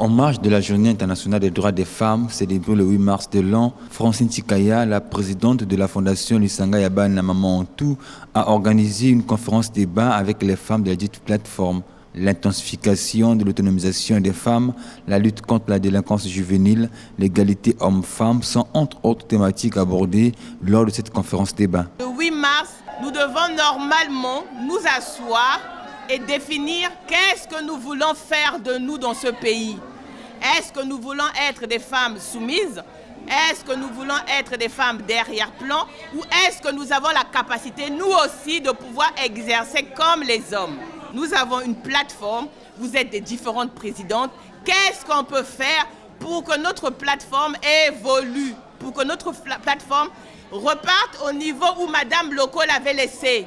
En marge de la Journée internationale des droits des femmes, célébrée le 8 mars de l'an, Francine Tikaya, la présidente de la fondation Lisanga Yabana Maman Ontou, a organisé une conférence débat avec les femmes de la dite plateforme. L'intensification de l'autonomisation des femmes, la lutte contre la délinquance juvénile, l'égalité hommes-femmes sont entre autres thématiques abordées lors de cette conférence débat. Le 8 mars, nous devons normalement nous asseoir et définir qu'est-ce que nous voulons faire de nous dans ce pays. Est-ce que nous voulons être des femmes soumises? Est-ce que nous voulons être des femmes derrière-plan? Ou est-ce que nous avons la capacité, nous aussi, de pouvoir exercer comme les hommes? Nous avons une plateforme, vous êtes des différentes présidentes. Qu'est-ce qu'on peut faire pour que notre plateforme évolue? Pour que notre plateforme reparte au niveau où Madame Loco l'avait laissé?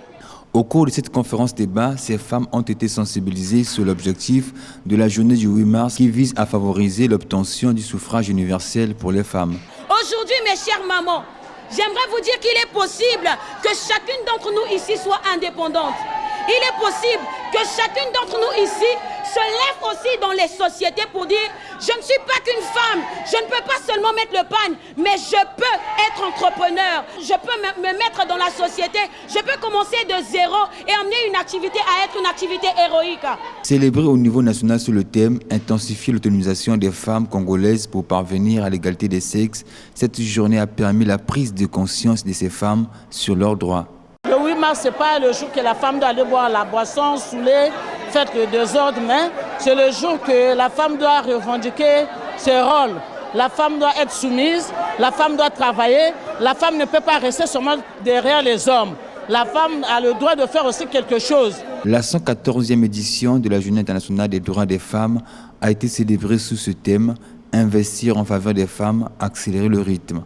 Au cours de cette conférence débat, ces femmes ont été sensibilisées sur l'objectif de la journée du 8 mars qui vise à favoriser l'obtention du suffrage universel pour les femmes. Aujourd'hui, mes chères mamans, j'aimerais vous dire qu'il est possible que chacune d'entre nous ici soit indépendante. Il est possible que chacune d'entre nous ici se lève aussi dans les sociétés pour dire « Je ne suis pas qu'une femme, je ne peux pas seulement mettre le pagne, mais je peux être entrepreneur, je peux me mettre dans la société, je peux commencer de zéro et amener une activité à être une activité héroïque. » Célébrée au niveau national sur le thème « Intensifier l'autonomisation des femmes congolaises pour parvenir à l'égalité des sexes », cette journée a permis la prise de conscience de ces femmes sur leurs droits. Le 8 mars, ce n'est pas le jour que la femme doit aller boire la boisson, saouler, faire le désordre, mais c'est le jour que la femme doit revendiquer ses rôles. La femme doit être soumise, la femme doit travailler, la femme ne peut pas rester seulement derrière les hommes. La femme a le droit de faire aussi quelque chose. La 114e édition de la Journée internationale des droits des femmes a été célébrée sous ce thème « Investir en faveur des femmes, accélérer le rythme ».